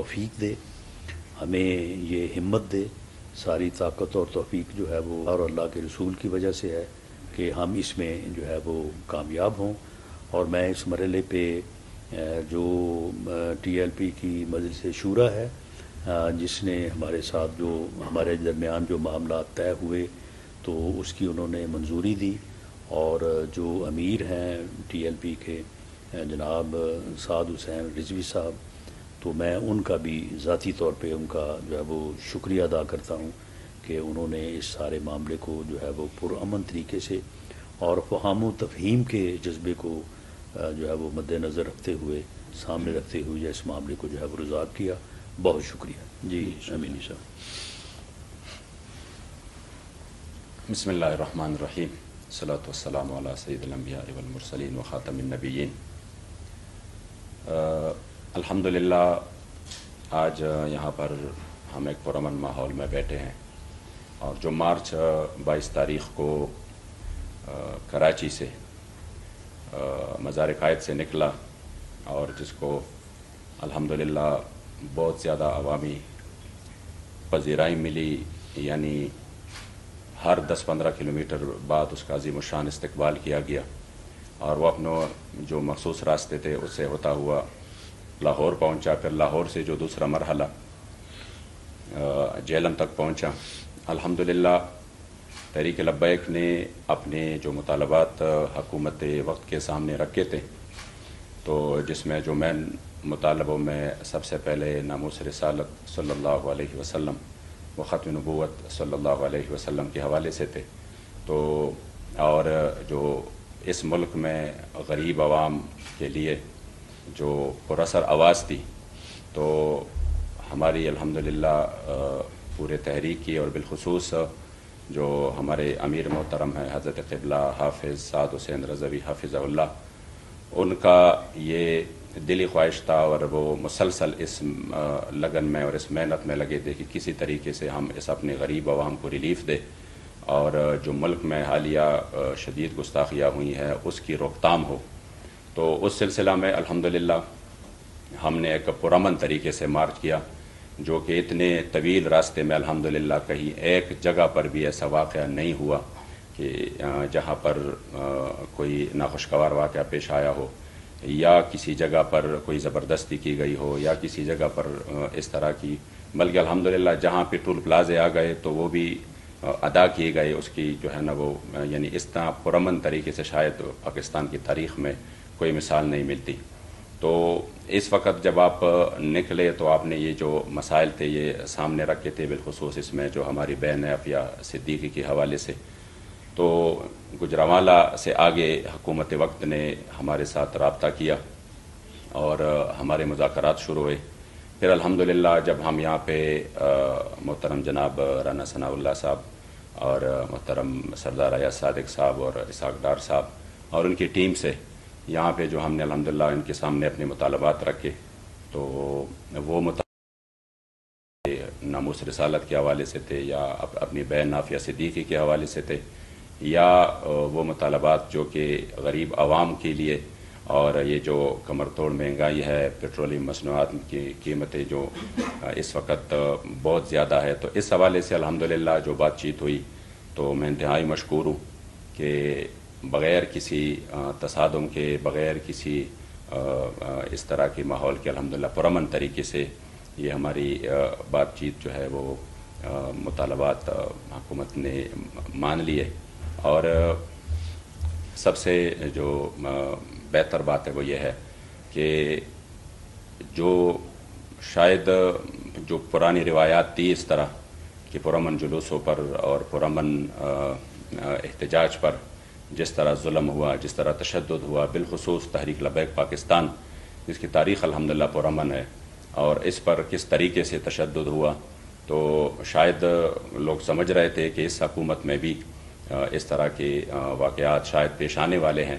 توفیق دے، ہمیں یہ ہمت دے. ساری طاقت اور توفیق جو ہے وہ اور اللہ کے رسول کی وجہ سے ہے کہ ہم اس میں جو ہے وہ کامیاب ہوں. اور میں اس مرحلے پہ جو ٹی ایل پی کی مجلس شورا ہے جس نے ہمارے ساتھ جو ہمارے درمیان جو معاملات طے ہوئے تو اس کی انہوں نے منظوری دی، اور جو امیر ہیں ٹی ایل پی کے جناب سعد حسین رضوی صاحب، تو میں ان کا بھی ذاتی طور پہ ان کا جو ہے وہ شکریہ ادا کرتا ہوں کہ انہوں نے اس سارے معاملے کو جو ہے وہ پرامن طریقے سے اور فہم و تفہیم کے جذبے کو جو ہے وہ مد نظر رکھتے ہوئے سامنے رکھتے ہوئے اس معاملے کو جو ہے وہ ریزالو کیا. بہت شکریہ. جی امینی صاحب. بسم اللہ الرحمن الرحیم. الصلاۃ والسلام علی سید الانبیاء والمرسلین وخاتم النبیین. الحمدللہ آج یہاں پر ہم ایک پرامن ماحول میں بیٹھے ہیں، اور جو مارچ 22 تاریخ کو کراچی سے مزار قائد سے نکلا اور جس کو الحمدللہ بہت زیادہ عوامی پذیرائی ملی، یعنی ہر 10-15 کلومیٹر بعد اس کا عظیم الشان استقبال کیا گیا، اور وہ اپنے جو مخصوص راستے تھے اس سے ہوتا ہوا لاہور پہنچا. پھر لاہور سے جو دوسرا مرحلہ جہلم تک پہنچا. الحمدللہ تحریک لبیک نے اپنے جو مطالبات حکومت وقت کے سامنے رکھے تھے، تو جس میں جو مین مطالبوں میں سب سے پہلے ناموس رسالت صلی اللہ علیہ وسلم و ختم نبوت صلی اللہ علیہ وسلم کے حوالے سے تھے. تو اور جو اس ملک میں غریب عوام کے لیے جو پراثر آواز تھی، تو ہماری الحمدللہ پورے تحریک کی اور بالخصوص جو ہمارے امیر محترم ہیں حضرت قبلہ حافظ سعد حسین رضوی حافظہ اللہ، ان کا یہ دلی خواہش تھا اور وہ مسلسل اس لگن میں اور اس محنت میں لگے تھے کہ کسی طریقے سے ہم اس اپنے غریب عوام کو ریلیف دے، اور جو ملک میں حالیہ شدید گستاخیاں ہوئی ہیں اس کی روک تھام ہو. تو اس سلسلہ میں الحمدللہ ہم نے ایک پرامن طریقے سے مارچ کیا، جو کہ اتنے طویل راستے میں الحمدللہ کہیں ایک جگہ پر بھی ایسا واقعہ نہیں ہوا کہ جہاں پر کوئی ناخوشگوار واقعہ پیش آیا ہو، یا کسی جگہ پر کوئی زبردستی کی گئی ہو، یا کسی جگہ پر اس طرح کی، بلکہ الحمدللہ جہاں پہ ٹول پلازے آ گئے تو وہ بھی ادا کیے گئے. اس کی جو ہے نا وہ یعنی اس طرح پرامن طریقے سے شاید پاکستان کی تاریخ میں کوئی مثال نہیں ملتی. تو اس وقت جب آپ نکلے تو آپ نے یہ جو مسائل تھے یہ سامنے رکھے تھے، بالخصوص اس میں جو ہماری بہن عافیہ صدیقی کے حوالے سے. تو گجرانوالہ سے آگے حکومت وقت نے ہمارے ساتھ رابطہ کیا اور ہمارے مذاکرات شروع ہوئے. پھر الحمدللہ جب ہم یہاں پہ محترم جناب رانا ثناء اللہ صاحب اور محترم سردار ایاز صادق صاحب اور اسحاق ڈار صاحب اور ان کی ٹیم سے یہاں پہ جو ہم نے الحمدللہ ان کے سامنے اپنے مطالبات رکھے، تو وہ ناموس رسالت کے حوالے سے تھے، یا اپنی بہن عافیہ صدیقی کے حوالے سے تھے، یا وہ مطالبات جو کہ غریب عوام کے لیے، اور یہ جو کمر توڑ مہنگائی ہے، پیٹرولیم مصنوعات کی قیمتیں جو اس وقت بہت زیادہ ہے، تو اس حوالے سے الحمدللہ جو بات چیت ہوئی تو میں انتہائی مشکور ہوں کہ بغیر کسی تصادم کے، بغیر کسی اس طرح کے ماحول کے الحمدللہ پرامن طریقے سے یہ ہماری بات چیت جو ہے وہ مطالبات حکومت نے مان لیے. اور سب سے جو بہتر بات ہے وہ یہ ہے کہ جو شاید جو پرانی روایات تھی اس طرح کہ پرامن جلوسوں پر اور پرامن احتجاج پر جس طرح ظلم ہوا، جس طرح تشدد ہوا، بالخصوص تحریک لبیک پاکستان جس کی تاریخ الحمدللہ پرامن ہے، اور اس پر کس طریقے سے تشدد ہوا، تو شاید لوگ سمجھ رہے تھے کہ اس حکومت میں بھی اس طرح کے واقعات شاید پیش آنے والے ہیں.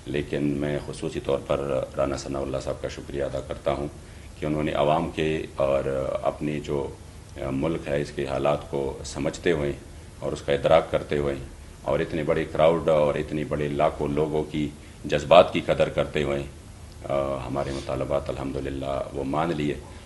لیکن میں خصوصی طور پر رانا ثناء اللہ صاحب کا شکریہ ادا کرتا ہوں کہ انہوں نے عوام کے اور اپنی جو ملک ہے اس کے حالات کو سمجھتے ہوئے اور اس کا ادراک کرتے ہوئے اور اتنے بڑے کراؤڈ اور اتنی بڑے لاکھوں لوگوں کی جذبات کی قدر کرتے ہوئے ہمارے مطالبات الحمدللہ وہ مان لیے.